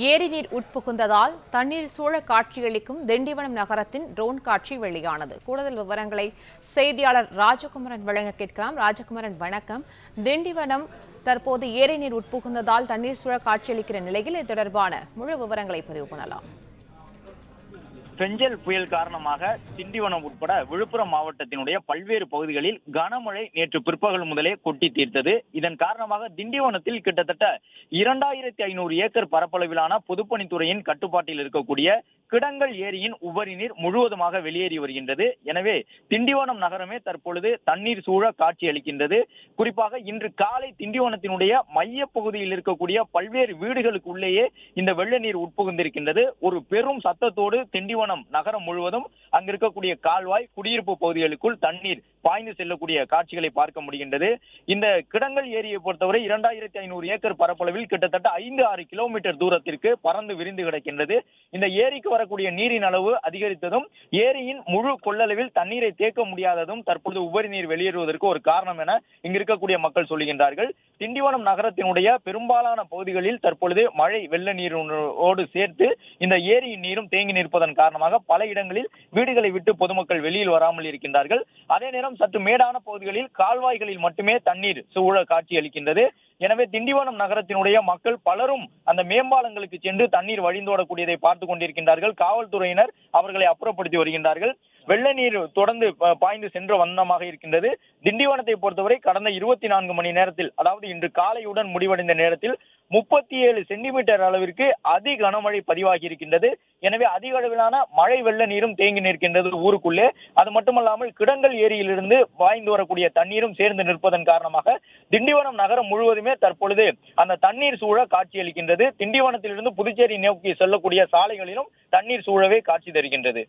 ஏரி நீர் உட்புகுந்ததால் தண்ணீர் சூழ காட்சியளிக்கும் திண்டிவனம் நகரத்தின் ட்ரோன் காட்சி வெளியானது. கூடுதல் விவரங்களை செய்தியாளர் ராஜகுமரன் வழங்க கேட்கலாம். ராஜகுமரன், வணக்கம். திண்டிவனம் தற்போது ஏரி நீர் உட்புகுந்ததால் தண்ணீர் சூழ காட்சியளிக்கிற நிலையில் இது தொடர்பான முழு விவரங்களை பதிவு பண்ணலாம். பெஞ்சல் புயல் காரணமாக திண்டிவனம் உட்பட விழுப்புரம் மாவட்டத்தினுடைய பல்வேறு பகுதிகளில் கனமழை நேற்று பிற்பகல் முதலே கொட்டி தீர்த்தது. இதன் காரணமாக திண்டிவனத்தில் கிட்டத்தட்ட 2500 ஏக்கர் பரப்பளவிலான பொதுப்பணித்துறையின் கட்டுப்பாட்டில் இருக்கக்கூடிய கிடங்கல் ஏரியின் உபரி நீர் முழுவதுமாக வெளியேறி வருகின்றது. எனவே திண்டிவனம் நகரமே தற்பொழுது தண்ணீர் சூழ காட்சி அளிக்கின்றது. குறிப்பாக இன்று காலை திண்டிவனத்தினுடைய மைய பகுதியில் இருக்கக்கூடிய பல்வேறு வீடுகளுக்கு உள்ளேயே இந்த வெள்ள நீர் உட்புகுந்திருக்கின்றது. ஒரு பெரும் சத்தத்தோடு திண்டிவனம் நகரம் முழுவதும் அங்கு இருக்கக்கூடிய கால்வாய், குடியிருப்பு பகுதிகளுக்குள் தண்ணீர் பாய்ந்து செல்லக்கூடிய காட்சிகளை பார்க்க முடிகின்றது. இந்த கிடங்கல் ஏரியை பொறுத்தவரை 2500 ஏக்கர் பரப்பளவில் கிட்டத்தட்ட 5-6 கிலோமீட்டர் தூரத்திற்கு பறந்து விரிந்து கிடக்கின்றது. இந்த ஏரிக்கு வரக்கூடிய நீரின் அளவு அதிகரித்ததும் ஏரியின் முழு கொள்ளளவில் தண்ணீரை தேக்க முடியாததும் தற்பொழுது உபரி நீர் வெளியேறுவதற்கு ஒரு காரணம் என இங்கு இருக்கக்கூடிய மக்கள் சொல்லுகின்றார்கள். திண்டிவனம் நகரத்தினுடைய பெரும்பாலான பகுதிகளில் தற்பொழுது மழை வெள்ள நீரோடு சேர்த்து இந்த ஏரியின் நீரும் தேங்கி நிற்பதன் காரணமாக பல இடங்களில் வீடுகளை விட்டு பொதுமக்கள் வெளியில் வராமல் இருக்கின்றார்கள். அதே நேரம் சற்று மேடான பகுதிகளில் கால்வாய்களில் மட்டுமே தண்ணீர் சூழ காட்சி அளிக்கின்றது. எனவே திண்டிவனம் நகரத்தினுடைய மக்கள் பலரும் அந்த மேம்பாலங்களுக்கு சென்று தண்ணீர் வழிந்தோடக்கூடியதை பார்த்துக் கொண்டிருக்கின்றார்கள். காவல்துறையினர் அவர்களை அப்புறப்படுத்தி வருகின்றார்கள். வெள்ள நீர் தொடர்ந்து பாய்ந்து சென்ற வண்ணமாக இருக்கின்றது. திண்டிவனத்தை பொறுத்தவரை கடந்த 24 மணி நேரத்தில், அதாவது இன்று காலையுடன் முடிவடைந்த நேரத்தில் 37 சென்டிமீட்டர் அளவிற்கு அதி கனமழை பதிவாகி இருக்கின்றது. எனவே அதிக அளவிலான மழை வெள்ள நீரும் தேங்கி நிற்கின்றது ஊருக்குள்ளே. அது மட்டுமல்லாமல் கிடங்கல் ஏரியிலிருந்து பாய்ந்து வரக்கூடிய தண்ணீரும் சேர்ந்து நிற்பதன் காரணமாக திண்டிவனம் நகரம் முழுவதுமே தற்பொழுது அந்த தண்ணீர் சூழ காட்சியளிக்கின்றது. திண்டிவனத்திலிருந்து புதுச்சேரி நோக்கி செல்லக்கூடிய சாலைகளிலும் தண்ணீர் சூழவே காட்சி தருகின்றது.